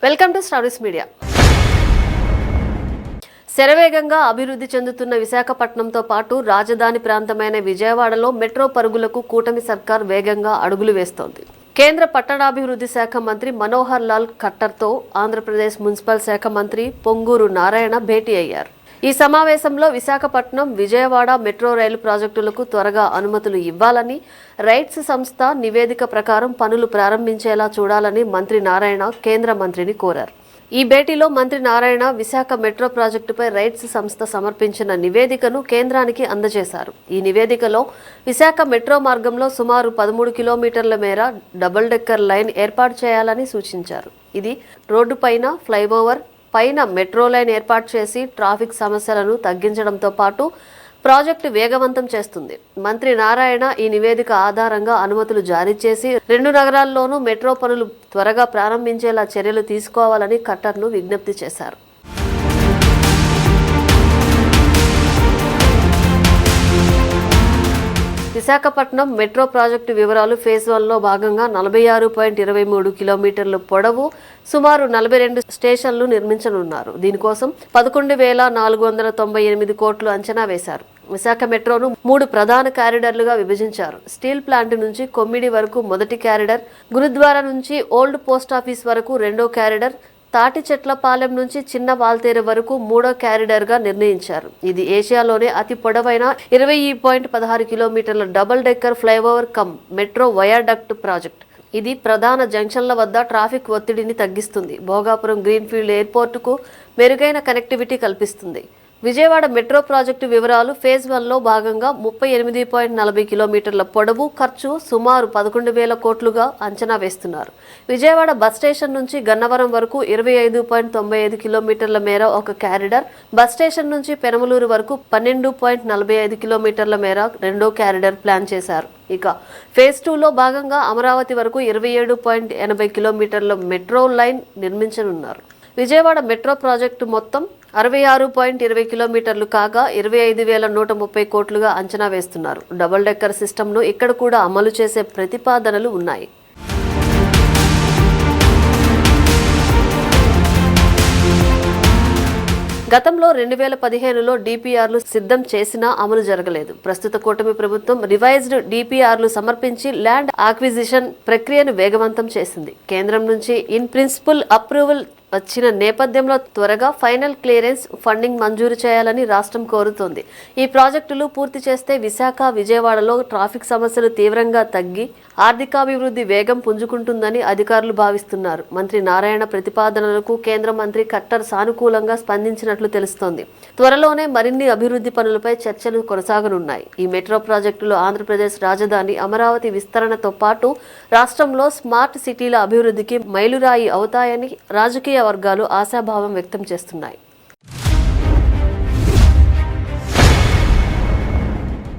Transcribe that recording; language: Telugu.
Welcome to స్టారీస్ media. శరవేగంగా అభివృద్ధి చెందుతున్న విశాఖపట్నంతో పాటు రాజధాని ప్రాంతమైన విజయవాడలో మెట్రో పరుగులకు కూటమి సర్కార్ వేగంగా అడుగులు వేస్తోంది. కేంద్ర పట్టణాభివృద్ధి శాఖ మంత్రి మనోహర్ లాల్ ఖట్టర్తో ఆంధ్రప్రదేశ్ మున్సిపల్ శాఖ మంత్రి పొంగూరు నారాయణ భేటీ అయ్యారు. ఈ సమావేశంలో విశాఖపట్నం విజయవాడ మెట్రో రైలు ప్రాజెక్టులకు త్వరగా అనుమతులు ఇవ్వాలని, రైట్స్ సంస్థ నివేదిక ప్రకారం పనులు ప్రారంభించేలా చూడాలని మంత్రి నారాయణ కేంద్ర మంత్రిని కోరారు. ఈ భేటీలో మంత్రి నారాయణ విశాఖ మెట్రో ప్రాజెక్టుపై రైట్స్ సంస్థ సమర్పించిన నివేదికను కేంద్రానికి అందజేశారు. ఈ నివేదికలో విశాఖ మెట్రో మార్గంలో సుమారు 13 కిలోమీటర్ల మేర డబుల్ డెక్కర్ లైన్ ఏర్పాటు చేయాలని సూచించారు. ఇది రోడ్డుపైన ఫ్లైఓవర్ పైన మెట్రో లైన్ ఏర్పాటు చేసి ట్రాఫిక్ సమస్యలను తగ్గించడంతో పాటు ప్రాజెక్టు వేగవంతం చేస్తుంది. మంత్రి నారాయణ ఈ నివేదిక ఆధారంగా అనుమతులు జారీ చేసి 2 నగరాల్లోనూ మెట్రో పనులు త్వరగా ప్రారంభించేలా చర్యలు తీసుకోవాలని ఖట్టర్ను విజ్ఞప్తి చేశారు. విశాఖపట్నం మెట్రో ప్రాజెక్టు వివరాలు ఫేజ్ 1లో భాగంగా 46.23 కిలోమీటర్ల పొడవు, సుమారు 42 స్టేషన్లు నిర్మించనున్నారు. దీనికోసం 11,498 కోట్లు అంచనా వేశారు. విశాఖ మెట్రోను 3 ప్రధాన కారిడార్లుగా విభజించారు. స్టీల్ ప్లాంట్ నుంచి కొమ్మిడి వరకు మొదటి కారిడార్, గురుద్వారా నుంచి ఓల్డ్ పోస్టాఫీస్ వరకు రెండో కారిడార్, తాటి చెట్లపాలెం నుంచి చిన్న వాల్తేరు వరకు 3వ కారిడార్గా నిర్ణయించారు. ఇది ఏషియాలోనే అతి పొడవైన 20.16 కిలోమీటర్ల double decker flyover come metro viaduct project. ఇది ప్రధాన జంక్షన్ల వద్ద ట్రాఫిక్ ఒత్తిడిని తగ్గిస్తుంది. భోగాపురం గ్రీన్ఫీల్డ్ ఎయిర్పోర్టుకు మెరుగైన కనెక్టివిటీ కల్పిస్తుంది. విజయవాడ మెట్రో ప్రాజెక్టు వివరాలు ఫేజ్ 1లో భాగంగా 38.40 కిలోమీటర్ల పొడవు, ఖర్చు సుమారు 11,000 కోట్లుగా అంచనా వేస్తున్నారు. విజయవాడ బస్ స్టేషన్ నుంచి గన్నవరం వరకు 25.95 కిలోమీటర్ల మేర ఒక కారిడార్, బస్ స్టేషన్ నుంచి పెనమలూరు వరకు 12.45 కిలోమీటర్ల మేర రెండో కారిడార్ ప్లాన్ చేశారు. ఇక ఫేజ్ 2లో భాగంగా అమరావతి వరకు 27.80 కిలోమీటర్ల మెట్రో లైన్ నిర్మించనున్నారు. విజయవాడ మెట్రో ప్రాజెక్టు మొత్తం 66.20 కిలోమీటర్లు కాగా 25,130 కోట్లుగా అంచనా వేస్తున్నారు. డబుల్ డెక్కర్ సిస్టమ్ను ఇక్కడ కూడా అమలు చేసే ప్రతిపాదనలు ఉన్నాయి. గతంలో 2015లో డిపిఆర్లు సిద్ధం చేసినా అమలు జరగలేదు. ప్రస్తుత కూటమి ప్రభుత్వం రివైజ్డ్ డిపిఆర్లు సమర్పించి ల్యాండ్ ఆక్విజిషన్ ప్రక్రియను వేగవంతం చేసింది. కేంద్రం నుంచి ఇన్ ప్రిన్సిపల్ అప్రూవల్ వచ్చిన నేపథ్యంలో త్వరగా ఫైనల్ క్లియరెన్స్ ఫండింగ్ మంజూరు చేయాలని రాష్ట్రం కోరుతోంది. ఈ ప్రాజెక్టులు పూర్తి చేస్తే విశాఖ, విజయవాడలో ట్రాఫిక్ సమస్యలు తీవ్రంగా తగ్గి ఆర్థికాభివృద్ధి వేగం పుంజుకుంటుందని అధికారులు భావిస్తున్నారు. మంత్రి నారాయణ ప్రతిపాదనలకు కేంద్ర మంత్రి ఖట్టర్ సానుకూలంగా స్పందించినట్లు తెలుస్తోంది. త్వరలోనే మరిన్ని అభివృద్ధి పనులపై చర్చలు కొనసాగనున్నాయి. ఈ మెట్రో ప్రాజెక్టులు ఆంధ్రప్రదేశ్ రాజధాని అమరావతి విస్తరణతో పాటు రాష్ట్రంలో స్మార్ట్ సిటీల అభివృద్ధికి మైలురాయి అవుతాయని రాజకీయ వర్గాలు ఆశాభావం వ్యక్తం చేస్తున్నాయి.